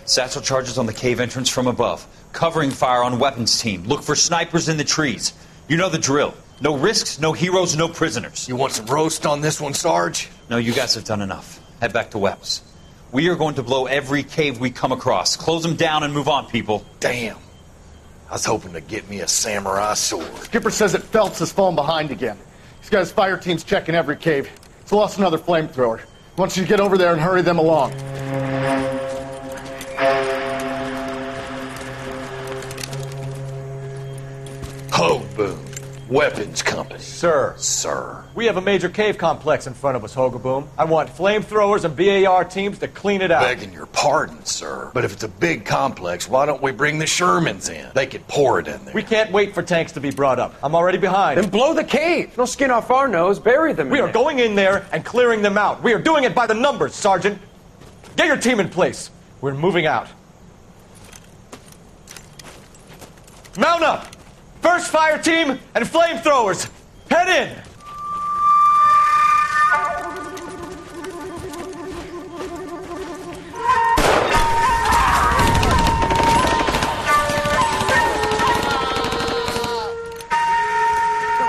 Satchel charges on the cave entrance from above. Covering fire on weapons team. Look for snipers in the trees. You know the drill. No risks, no heroes, no prisoners. You want some roast on this one, Sarge? No, you guys have done enough. Head back to Webb's. We are going to blow every cave we come across. Close them down and move on, people. Damn. I was hoping to get me a samurai sword. Skipper says that Phelps has fallen behind again. He's got his fire teams checking every cave. He's lost another flamethrower. He wants you to get over there and hurry them along. Ho, boom. Weapons company. Sir. Sir. We have a major cave complex in front of us, Hogaboom. I want flamethrowers and BAR teams to clean it out. Begging your pardon, sir. But if it's a big complex, why don't we bring the Shermans in? They could pour it in there. We can't wait for tanks to be brought up. I'm already behind. Then blow the cave. No skin off our nose. Bury them. We are going in there and clearing them out. We are doing it by the numbers, Sergeant. Get your team in place. We're moving out. Mount up! First fire team and flamethrowers. Head in!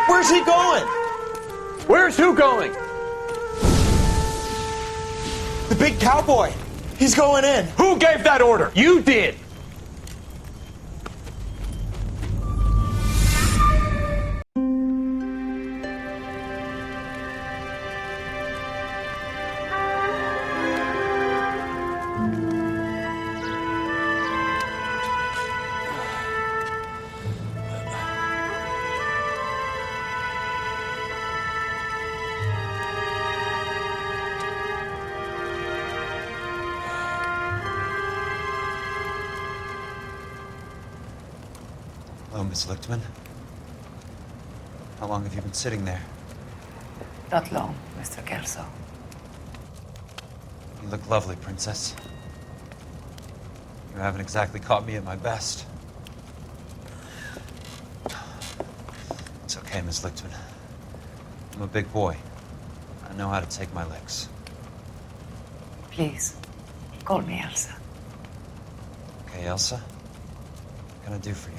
Where's he going? Where's who going? The big cowboy. He's going in. Who gave that order? You did. Hello, Miss Lichtman. How long have you been sitting there? Not long, Mr. Kelso. You look lovely, Princess. You haven't exactly caught me at my best. It's okay, Miss Lichtman. I'm a big boy. I know how to take my licks. Please, call me Elsa. Okay, Elsa? What can I do for you?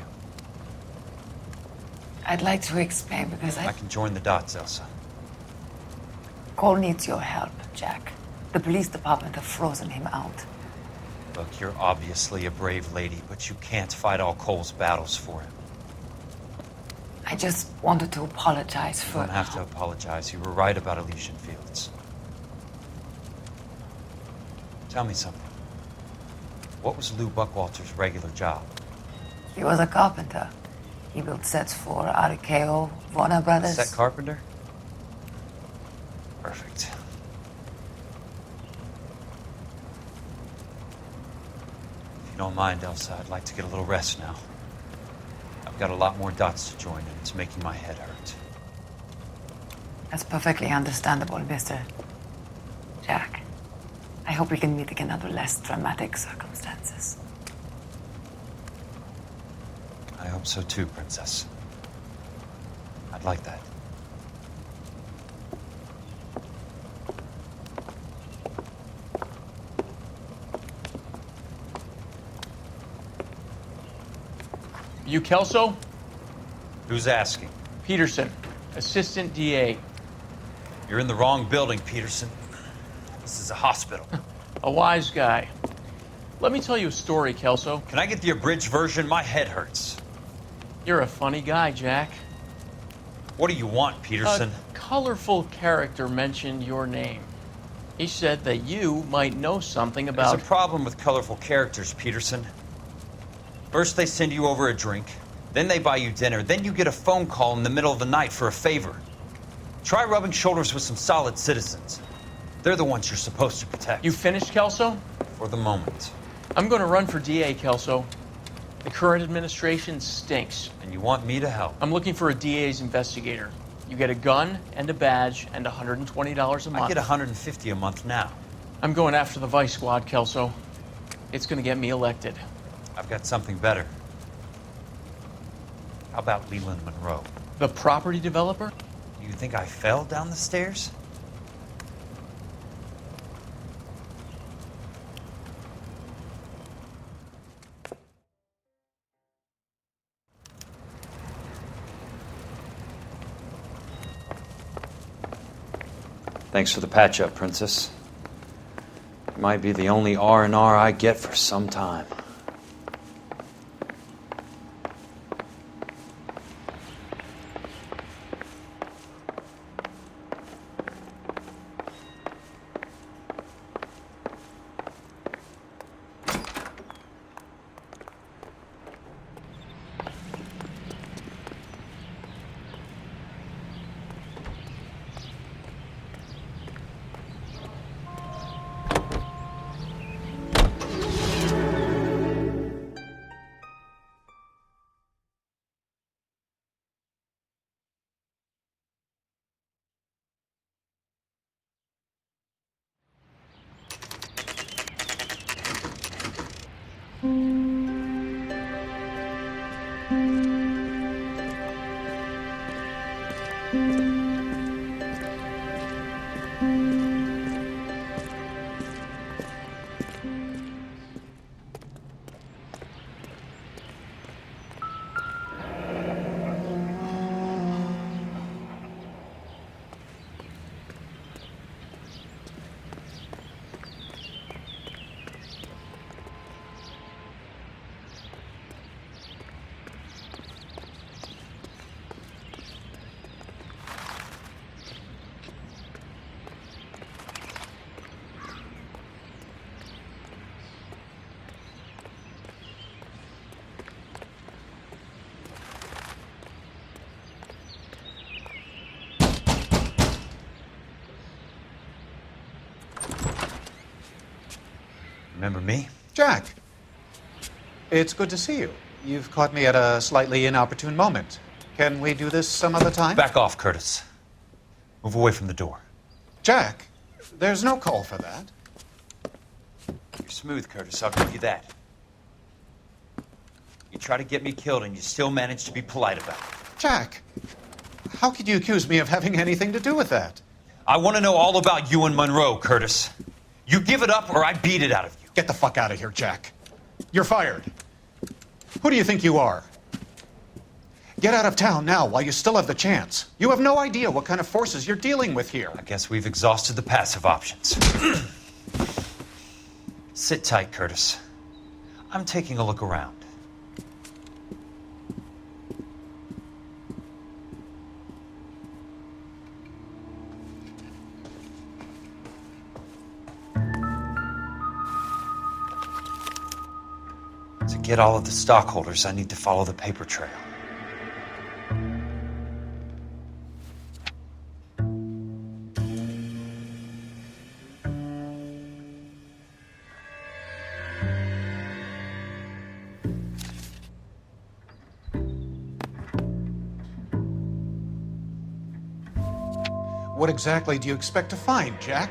I'd like to explain because I can join the dots, Elsa. Cole needs your help, Jack. The police department have frozen him out. Look, you're obviously a brave lady, but you can't fight all Cole's battles for him. I just wanted to apologize for... You don't have to apologize. You were right about Elysian Fields. Tell me something. What was Lou Buckwalter's regular job? He was a carpenter. He built sets for RKO, Warner Brothers. Set carpenter? Perfect. If you don't mind, Elsa, I'd like to get a little rest now. I've got a lot more dots to join, and it's making my head hurt. That's perfectly understandable, Mr. Jack. I hope we can meet again under less dramatic circumstances. I hope so too, Princess. I'd like that. You Kelso? Who's asking? Peterson, Assistant DA. You're in the wrong building, Peterson. This is a hospital. A wise guy. Let me tell you a story, Kelso. Can I get the abridged version? My head hurts. You're a funny guy, Jack. What do you want, Peterson? A colorful character mentioned your name. He said that you might know something about... There's a problem with colorful characters, Peterson. First they send you over a drink, then they buy you dinner, then you get a phone call in the middle of the night for a favor. Try rubbing shoulders with some solid citizens. They're the ones you're supposed to protect. You finished, Kelso? For the moment. I'm going to run for DA, Kelso. The current administration stinks. And you want me to help? I'm looking for a DA's investigator. You get a gun and a badge and $120 a month. I get $150 a month now. I'm going after the Vice Squad, Kelso. It's going to get me elected. I've got something better. How about Leland Monroe? The property developer? You think I fell down the stairs? Thanks for the patch-up, Princess. Might be the only R&R I get for some time. Remember me? Jack, it's good to see you. You've caught me at a slightly inopportune moment. Can we do this some other time? Back off, Curtis. Move away from the door. Jack, there's no call for that. You're smooth, Curtis, I'll give you that. You try to get me killed and you still manage to be polite about it. Jack, how could you accuse me of having anything to do with that? I want to know all about you and Monroe, Curtis. You give it up or I beat it out of you. Get the fuck out of here, Jack. You're fired. Who do you think you are? Get out of town now while you still have the chance. You have no idea what kind of forces you're dealing with here. I guess we've exhausted the passive options. Sit tight, Curtis. I'm taking a look around. To get all of the stockholders, I need to follow the paper trail. What exactly do you expect to find, Jack?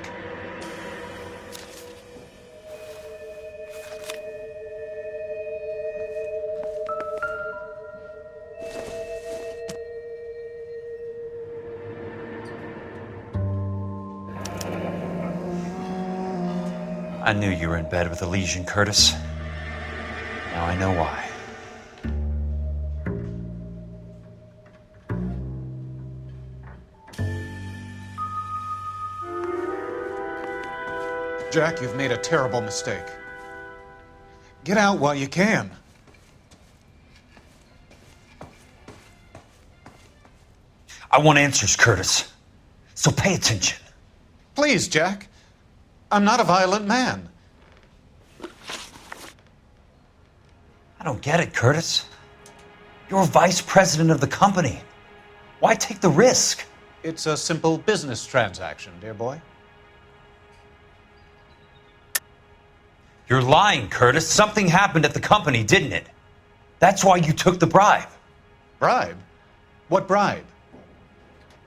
I knew you were in bed with a lesion, Curtis. Now I know why. Jack, you've made a terrible mistake. Get out while you can. I want answers, Curtis. So pay attention. Please, Jack. I'm not a violent man. I don't get it, Curtis. You're vice president of the company. Why take the risk? It's a simple business transaction, dear boy. You're lying, Curtis. Something happened at the company, didn't it? That's why you took the bribe. Bribe? What bribe?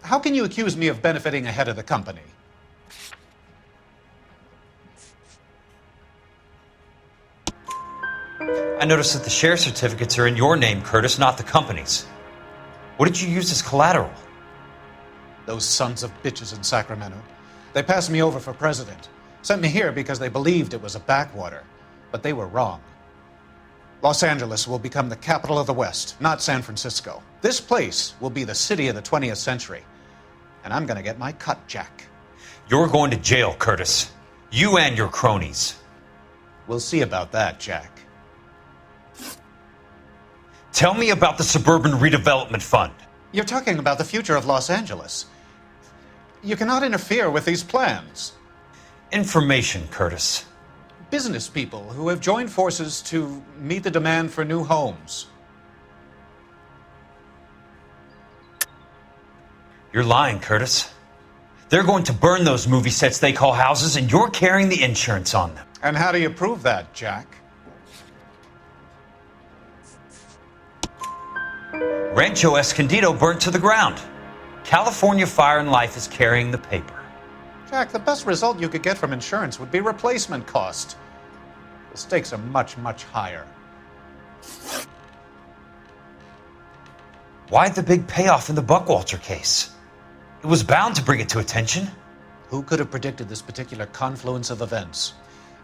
How can you accuse me of benefiting ahead of the company? I noticed that the share certificates are in your name, Curtis, not the company's. What did you use as collateral? Those sons of bitches in Sacramento. They passed me over for president. Sent me here because they believed it was a backwater. But they were wrong. Los Angeles will become the capital of the West, not San Francisco. This place will be the city of the 20th century. And I'm gonna get my cut, Jack. You're going to jail, Curtis. You and your cronies. We'll see about that, Jack. Tell me about the Suburban Redevelopment Fund. You're talking about the future of Los Angeles. You cannot interfere with these plans. Information, Curtis. Business people who have joined forces to meet the demand for new homes. You're lying, Curtis. They're going to burn those movie sets they call houses, and you're carrying the insurance on them. And how do you prove that, Jack? Rancho Escondido burnt to the ground. California Fire and Life is carrying the paper. Jack, the best result you could get from insurance would be replacement cost. The stakes are much, much higher. Why the big payoff in the Buckwalter case? It was bound to bring it to attention. Who could have predicted this particular confluence of events?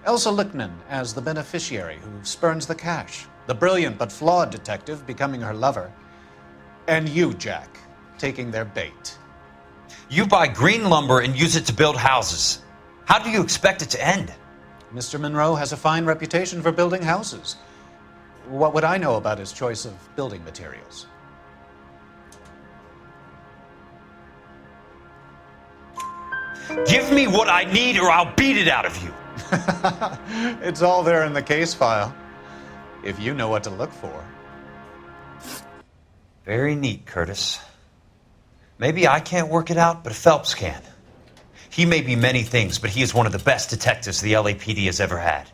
Elsa Lichtman as the beneficiary who spurns the cash, the brilliant but flawed detective becoming her lover, and you, Jack, taking their bait. You buy green lumber and use it to build houses. How do you expect it to end? Mr. Monroe has a fine reputation for building houses. What would I know about his choice of building materials? Give me what I need or I'll beat it out of you. It's all there in the case file, if you know what to look for. Very neat, Curtis. Maybe I can't work it out, but Phelps can. He may be many things, but he is one of the best detectives the LAPD has ever had.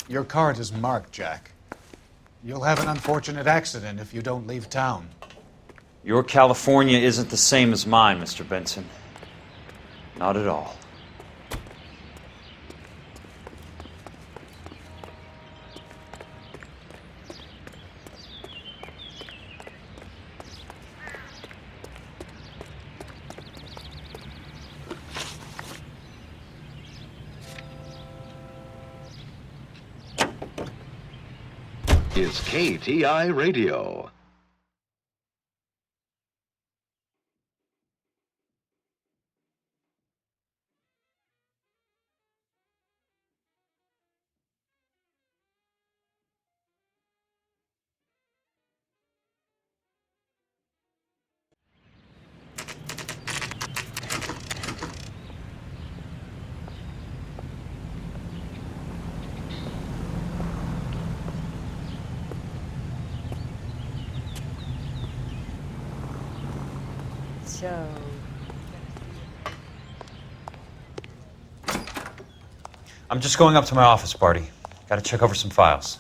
Your card is marked, Jack. You'll have an unfortunate accident if you don't leave town. Your California isn't the same as mine, Mr. Benson. Not at all. Is KTI Radio. So, I'm just going up to my office, Barty. Gotta check over some files.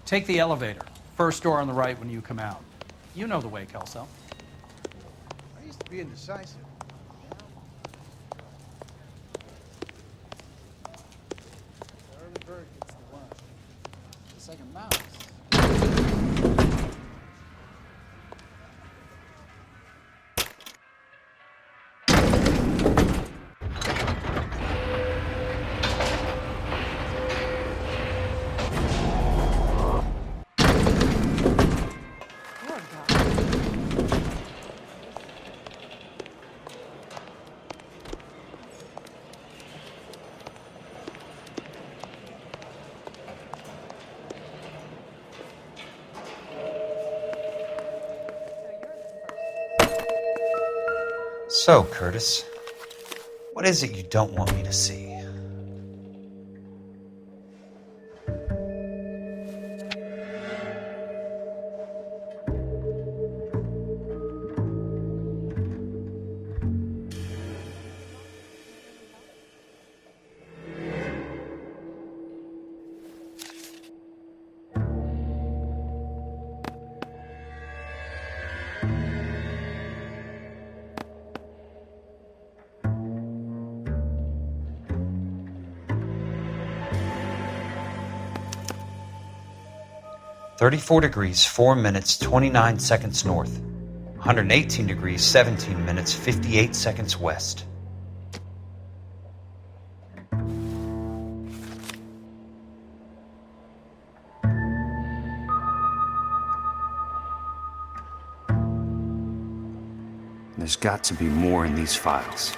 Take the elevator. First door on the right when you come out. You know the way, Kelso. I used to be indecisive. The early bird gets the worm. It's like a mouse. So, Curtis, what is it you don't want me to see? (34 degrees 4 minutes 29 seconds north, 118 degrees 17 minutes 58 seconds west. There's got to be more in these files.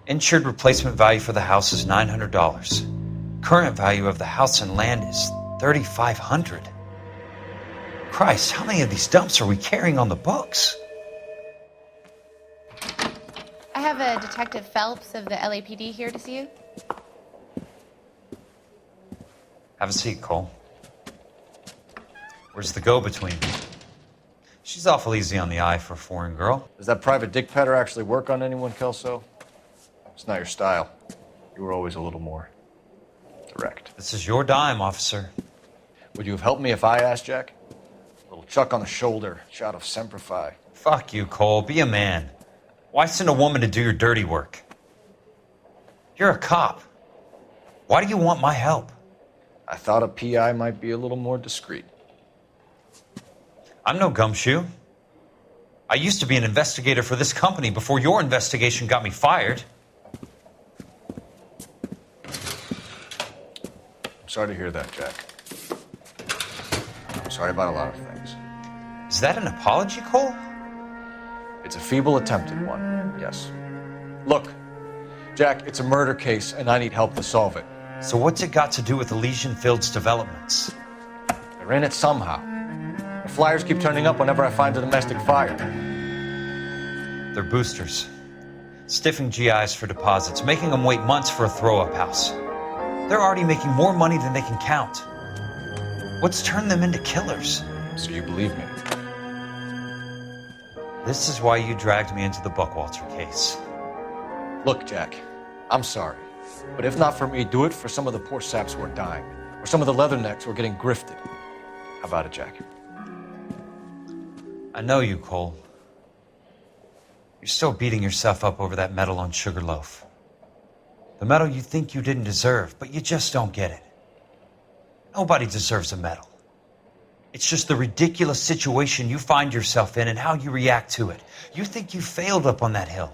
Insured replacement value for the house is $900. Current value of the house and land is $3,500. Christ, how many of these dumps are we carrying on the books? I have a Detective Phelps of the LAPD here to see you. Have a seat, Cole. Where's the go-between? She's awful easy on the eye for a foreign girl. Does that private dick petter actually work on anyone, Kelso? It's not your style. You were always a little more direct. This is your dime, officer. Would you have helped me if I asked, Jack? A little chuck on the shoulder, shot of Semper Fi. Fuck you, Cole. Be a man. Why send a woman to do your dirty work? You're a cop. Why do you want my help? I thought a PI might be a little more discreet. I'm no gumshoe. I used to be an investigator for this company before your investigation got me fired. I'm sorry to hear that, Jack. I'm sorry about a lot of things. Is that an apology, Cole? It's a feeble attempt at one, yes. Look, Jack, it's a murder case, and I need help to solve it. So what's it got to do with Elysian Fields developments? They're in it somehow. The flyers keep turning up whenever I find a domestic fire. They're boosters. Stiffing GIs for deposits, making them wait months for a throw-up house. They're already making more money than they can count. What's turned them into killers? So you believe me? This is why you dragged me into the Buckwalter case. Look, Jack, I'm sorry. But if not for me, do it for some of the poor saps who are dying. Or some of the leathernecks who are getting grifted. How about it, Jack? I know you, Cole. You're still beating yourself up over that medal on Sugarloaf. The medal you think you didn't deserve, but you just don't get it. Nobody deserves a medal. It's just the ridiculous situation you find yourself in and how you react to it. You think you failed up on that hill.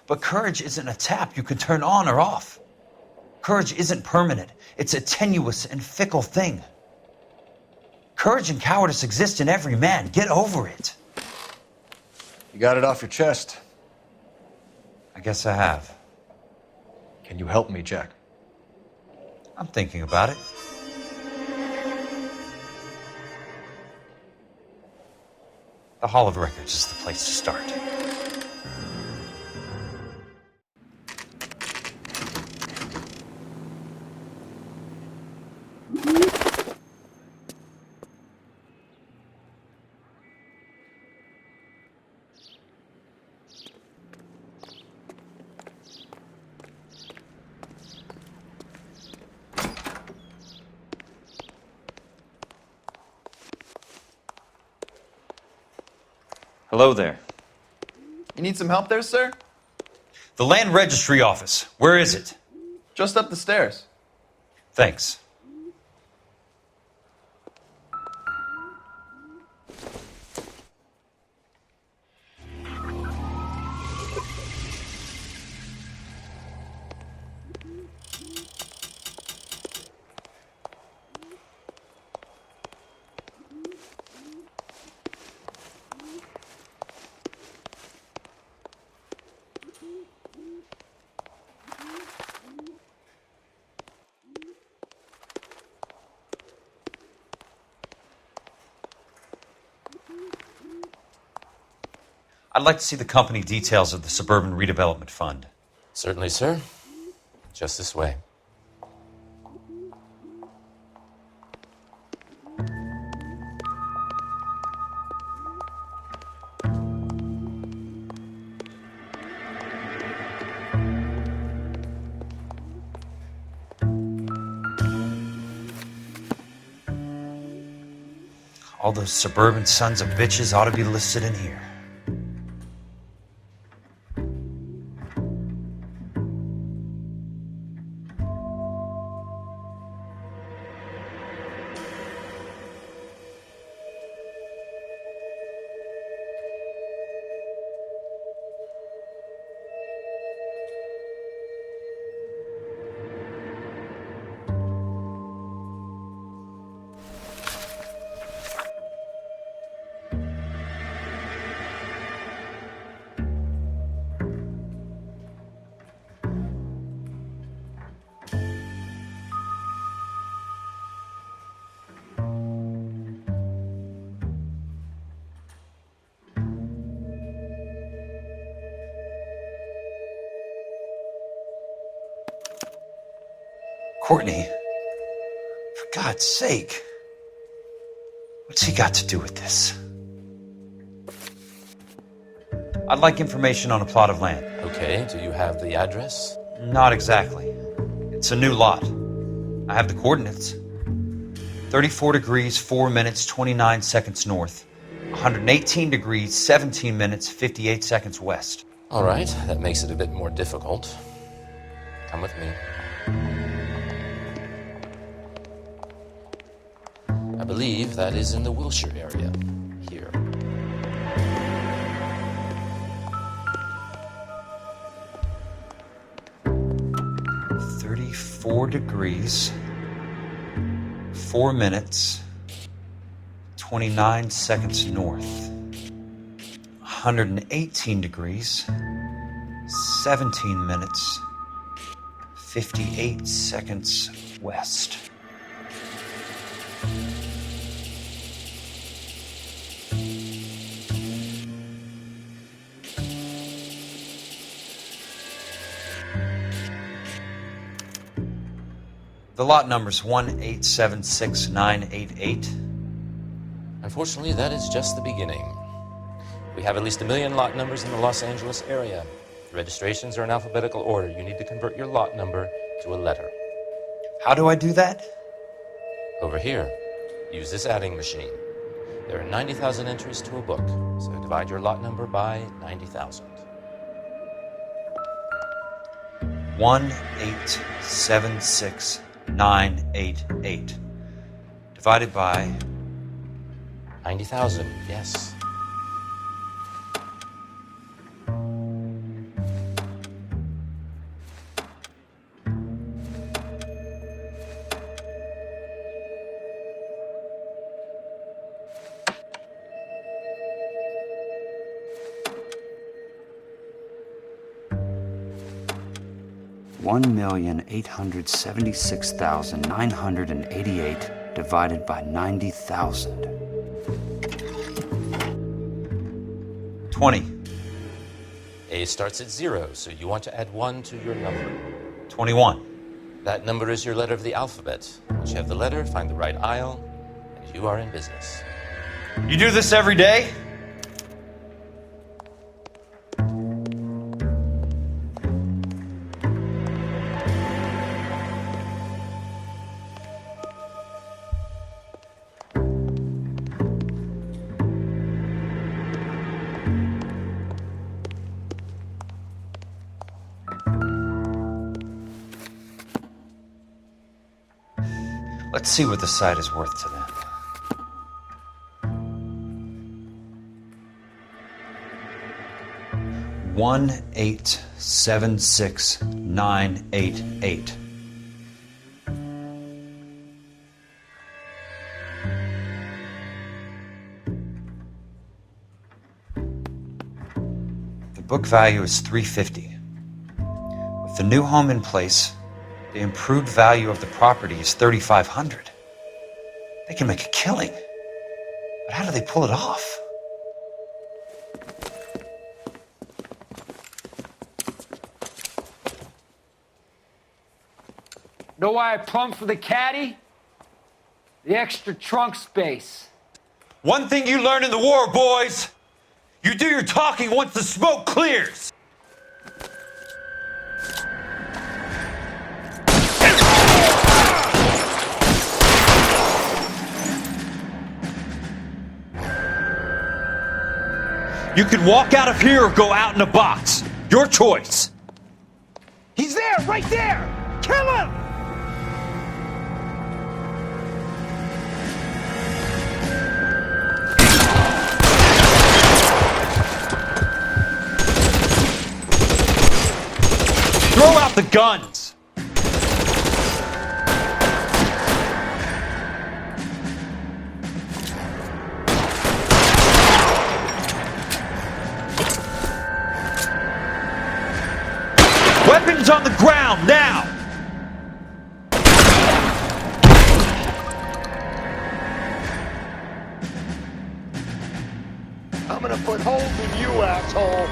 But courage isn't a tap you can turn on or off. Courage isn't permanent. It's a tenuous and fickle thing. Courage and cowardice exist in every man. Get over it. You got it off your chest. I guess I have. Can you help me, Jack? I'm thinking about it. The Hall of Records is the place to start. Hello there. You need some help there, sir? The Land Registry Office. Where is it? Just up the stairs. Thanks. I'd like to see the company details of the Suburban Redevelopment Fund. Certainly, sir. Just this way. All those suburban sons of bitches ought to be listed in here. Courtney, for God's sake, what's he got to do with this? I'd like information on a plot of land. Okay, do you have the address? Not exactly. It's a new lot. I have the coordinates. 34 degrees, 4 minutes, 29 seconds north. 118 degrees, 17 minutes, 58 seconds west. All right, that makes it a bit more difficult. Come with me. I believe that is in the Wilshire area. Here. Four degrees, 4 minutes, 29 seconds north. 118 degrees, 17 minutes, 58 seconds west. The lot number's 1876988. Unfortunately, that is just the beginning. We have at least 1 million lot numbers in the Los Angeles area. The registrations are in alphabetical order. You need to convert your lot number to a letter. How do I do that? Over here, use this adding machine. There are 90,000 entries to a book, so divide your lot number by 90,000. 1876988 divided by 90,000, yes. $1,876,988 divided by 90,000. 20. A starts at 0, so you want to add 1 to your number. 21. That number is your letter of the alphabet. Once you have the letter, find the right aisle, and you are in business. You do this every day? Let's see what the site is worth to them. $1,876,988. The book value is $350. With the new home in place, the improved value of the property is $3,500. They can make a killing. But how do they pull it off? Know why I plumbed for the caddy? The extra trunk space. One thing you learn in the war, boys. You do your talking once the smoke clears. You can walk out of here or go out in a box. Your choice. He's there, right there! Kill him! Throw out the guns. Weapons on the ground, now! I'm gonna put holes in you, asshole!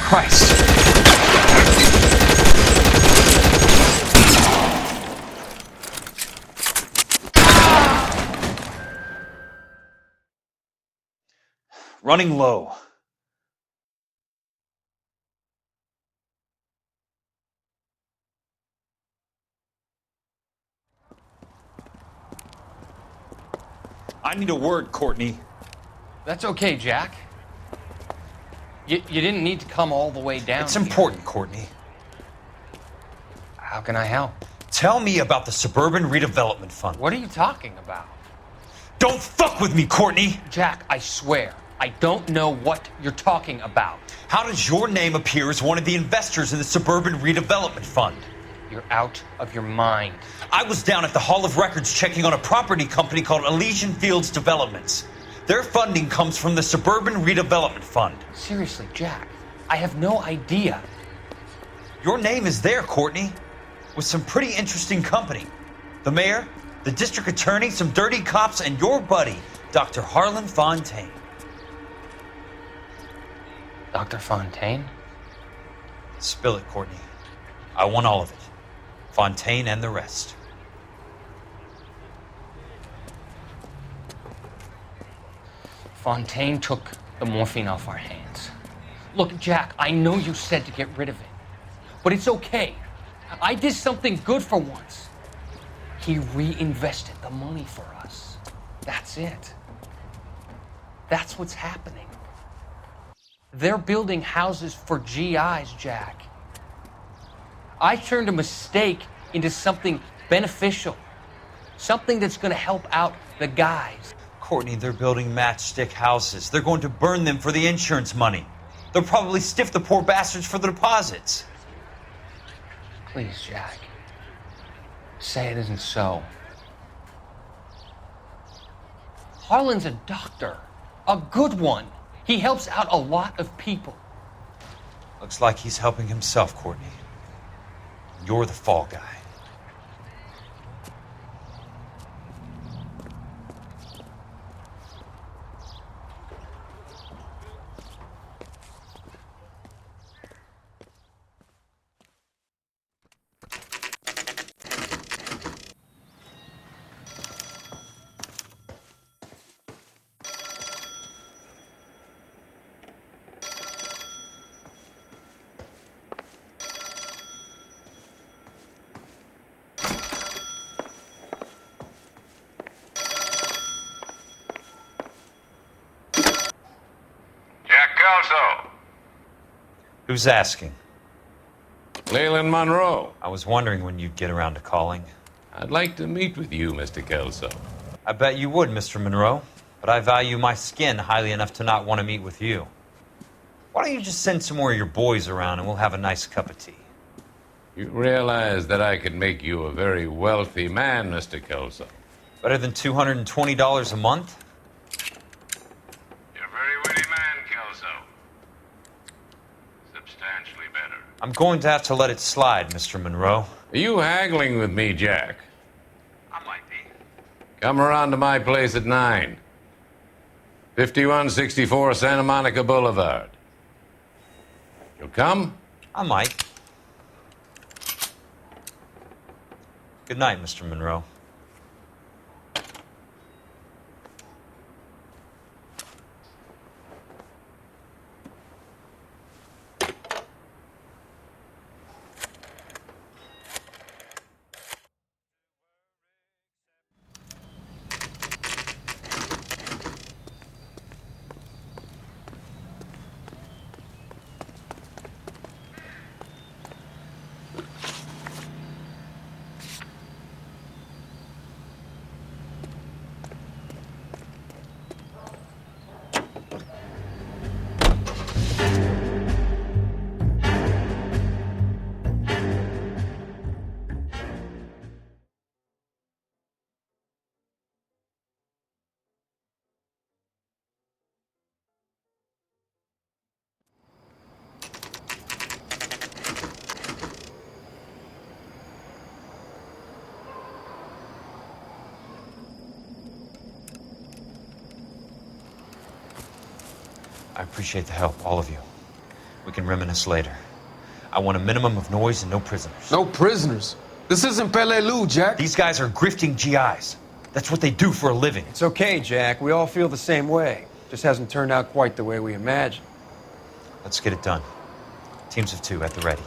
Christ. Running low. I need a word, Courtney. That's okay, Jack. You didn't need to come all the way down. It's important, Courtney. How can I help? Tell me about the Suburban Redevelopment Fund. What are you talking about? Don't fuck with me, Courtney! Jack, I swear, I don't know what you're talking about. How does your name appear as one of the investors in the Suburban Redevelopment Fund? You're out of your mind. I was down at the Hall of Records checking on a property company called Elysian Fields Developments. Their funding comes from the Suburban Redevelopment Fund. Seriously, Jack, I have no idea. Your name is there, Courtney, with some pretty interesting company. The mayor, the district attorney, some dirty cops, and your buddy, Dr. Harlan Fontaine. Dr. Fontaine? Spill it, Courtney. I want all of it. Fontaine and the rest. Fontaine took the morphine off our hands. Look, Jack, I know you said to get rid of it, but it's okay. I did something good for once. He reinvested the money for us. That's it. That's what's happening. They're building houses for GIs, Jack. I turned a mistake into something beneficial, something that's going to help out the guys. Courtney, they're building matchstick houses. They're going to burn them for the insurance money. They'll probably stiff the poor bastards for the deposits. Please, Jack. Say it isn't so. Harlan's a doctor. A good one. He helps out a lot of people. Looks like he's helping himself, Courtney. You're the fall guy. Who's asking? Leland Monroe. I was wondering when you'd get around to calling. I'd like to meet with you, Mr. Kelso. I bet you would, Mr. Monroe. But I value my skin highly enough to not want to meet with you. Why don't you just send some more of your boys around and we'll have a nice cup of tea? You realize that I could make you a very wealthy man, Mr. Kelso. Better than $220 a month? You're a very witty man, Kelso. Substantially better. I'm going to have to let it slide, Mr. Monroe. Are you haggling with me, Jack? I might be. Come around to my place at 9. 5164 Santa Monica Boulevard. You'll come? I might. Good night, Mr. Monroe. I appreciate the help, all of you. We can reminisce later. I want a minimum of noise and no prisoners. No prisoners? This isn't Peleliu, Jack. These guys are grifting GIs. That's what they do for a living. It's okay, Jack. We all feel the same way. Just hasn't turned out quite the way we imagined. Let's get it done. Teams of 2 at the ready.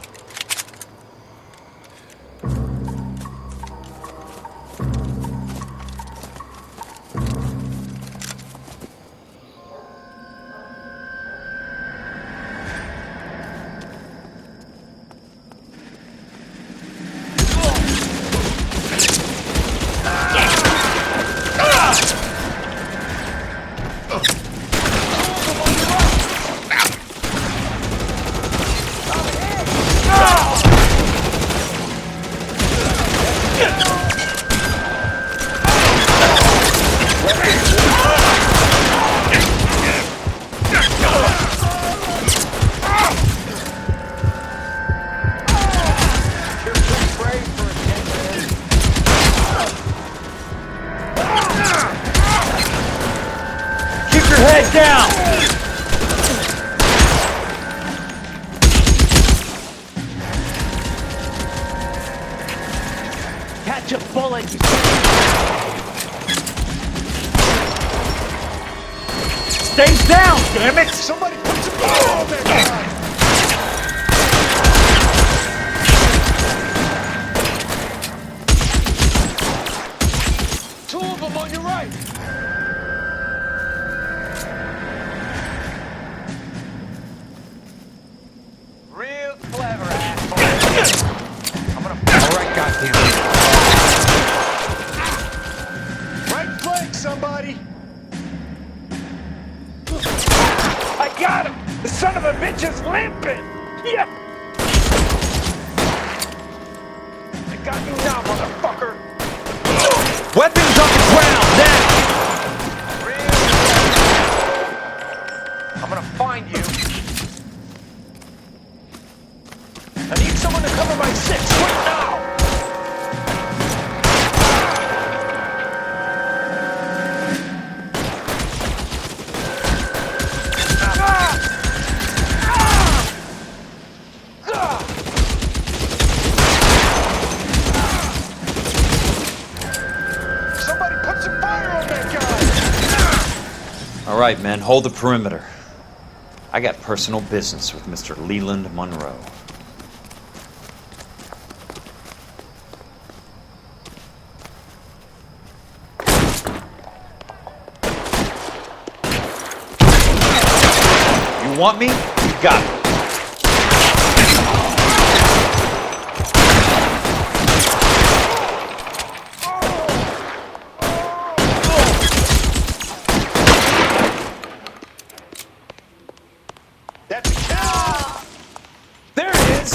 Head down! Catch a bullet. Stay down, damn it! Somebody put some fire on that guy! Two of them on your right! Real clever, asshole. I'm gonna. All right, goddammit. Right flank, somebody! I got him! The son of a bitch is limping! Yeah! I got you now, motherfucker! Weapons on the ground, now! I'm gonna find you. I need someone to cover my 6 right now! Somebody put some fire on that guy! All right, men, hold the perimeter. I got personal business with Mr. Leland Monroe. You want me? You got it. That's a kill! There it is!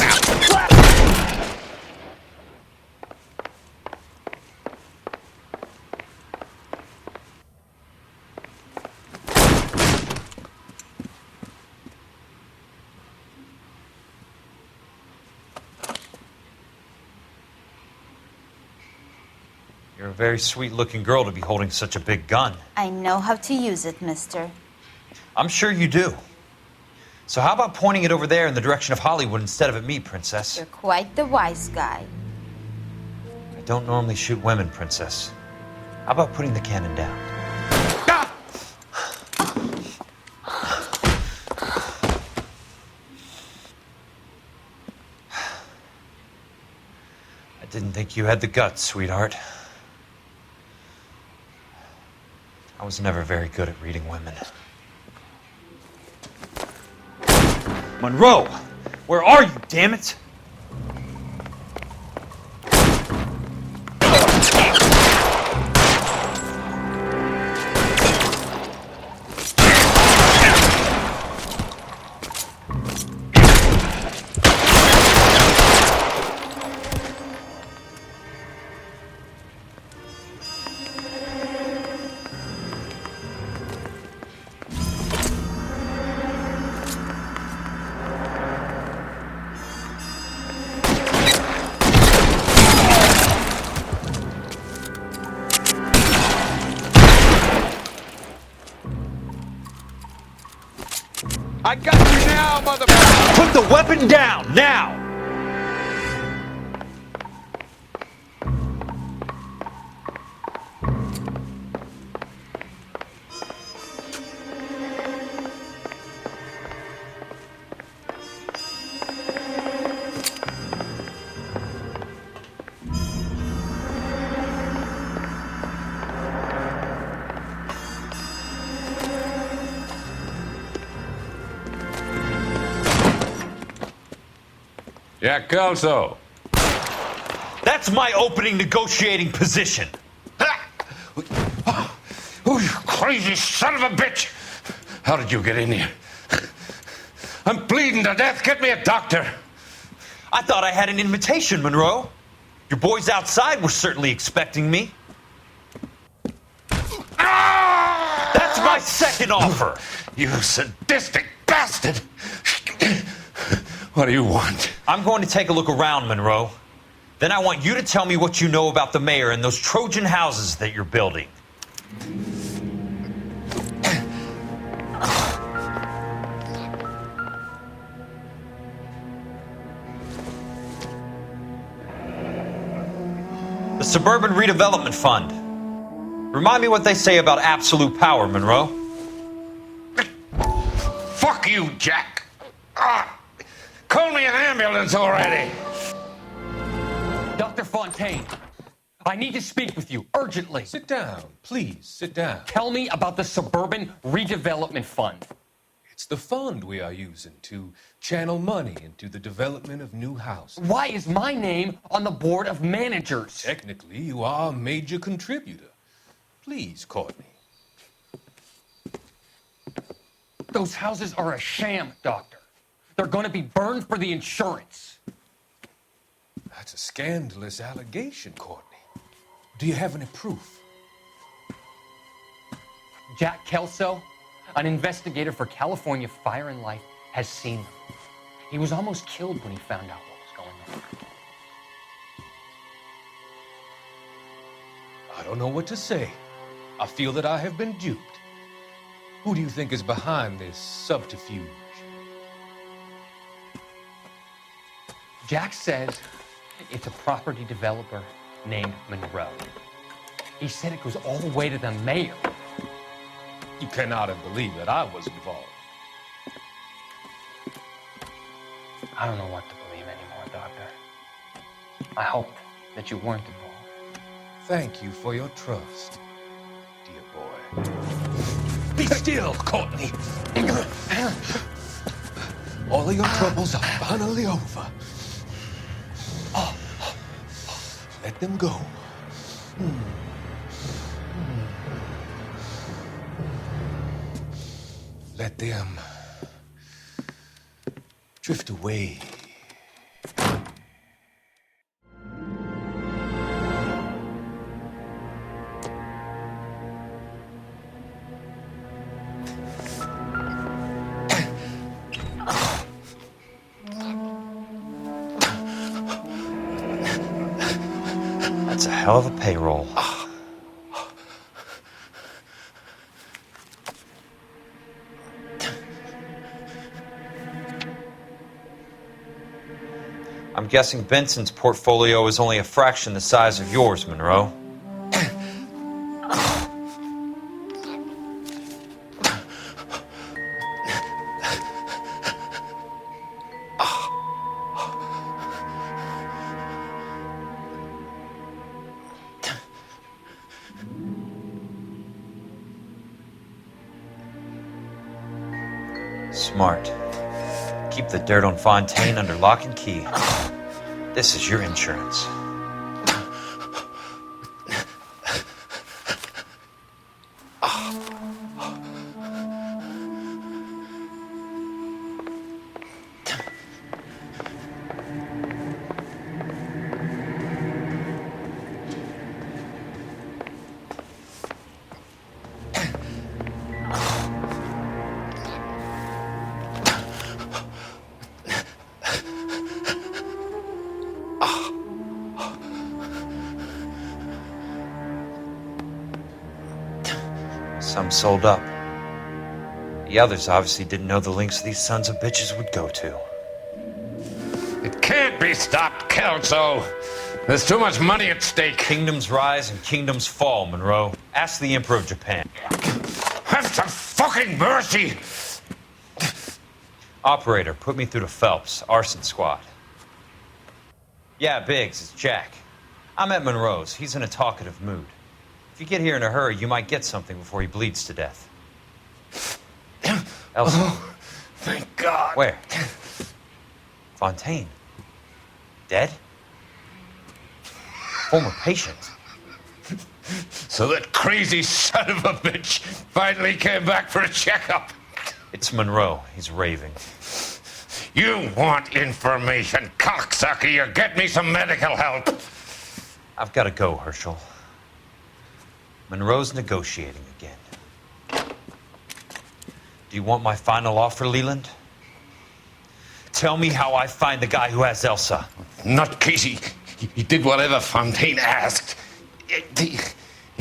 You're a very sweet-looking girl to be holding such a big gun. I know how to use it, mister. I'm sure you do. So how about pointing it over there in the direction of Hollywood instead of at me, Princess? You're quite the wise guy. I don't normally shoot women, Princess. How about putting the cannon down? I didn't think you had the guts, sweetheart. I was never very good at reading women. Monroe! Where are you, damn it? I got you now, motherfucker! Put the weapon down, now! Jack Kelso. That's my opening negotiating position. Oh, you crazy son of a bitch! How did you get in here? I'm bleeding to death. Get me a doctor. I thought I had an invitation, Monroe. Your boys outside were certainly expecting me. That's my second offer. You sadistic bastard! What do you want? I'm going to take a look around, Monroe. Then I want you to tell me what you know about the mayor and those Trojan houses that you're building. The Suburban Redevelopment Fund. Remind me what they say about absolute power, Monroe. Fuck you, Jack. Call me an ambulance already. Dr. Fontaine, I need to speak with you urgently. Sit down, please, sit down. Tell me about the Suburban Redevelopment Fund. It's the fund we are using to channel money into the development of new houses. Why is my name on the board of managers? Technically, you are a major contributor. Please, Courtney. Those houses are a sham, Doctor. They're going to be burned for the insurance. That's a scandalous allegation, Courtney. Do you have any proof? Jack Kelso, an investigator for California Fire and Life, has seen them. He was almost killed when he found out what was going on. I don't know what to say. I feel that I have been duped. Who do you think is behind this subterfuge? Jack says it's a property developer named Monroe. He said it goes all the way to the mayor. You cannot have believed that I was involved. I don't know what to believe anymore, Doctor. I hoped that you weren't involved. Thank you for your trust, dear boy. Be still, Courtney. All of your troubles are finally over. Let them go. Let them drift away. That's a hell of a payroll. I'm guessing Benson's portfolio is only a fraction the size of yours, Monroe. Smart. Keep the dirt on Fontaine under lock and key. This is your insurance. Some sold up. The others obviously didn't know the lengths these sons of bitches would go to. It can't be stopped, Kelso. There's too much money at stake. Kingdoms rise and kingdoms fall, Monroe. Ask the Emperor of Japan. Have some fucking mercy! Operator, put me through to Phelps, arson squad. Yeah, Biggs, it's Jack. I'm at Monroe's. He's in a talkative mood. If you get here in a hurry, you might get something before he bleeds to death. Elsa. Oh, thank God. Where? Fontaine. Dead? Former patient. So that crazy son of a bitch finally came back for a checkup. It's Monroe. He's raving. You want information, cocksucker. You get me some medical help. I've got to go, Herschel. Monroe's negotiating again. Do you want my final offer, Leland? Tell me how I find the guy who has Elsa. Nutcase, he did whatever Fontaine asked. He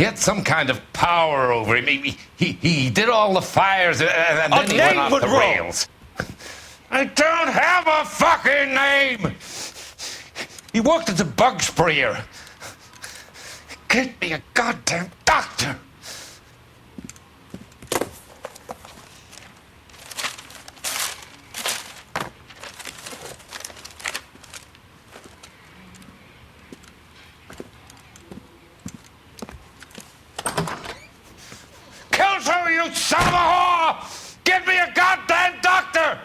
had some kind of power over him. He did all the fires and then he went off the rails. I don't have a fucking name! He worked as a bug sprayer. Get me a goddamn doctor! Kill her, you son of a whore! Get me a goddamn doctor!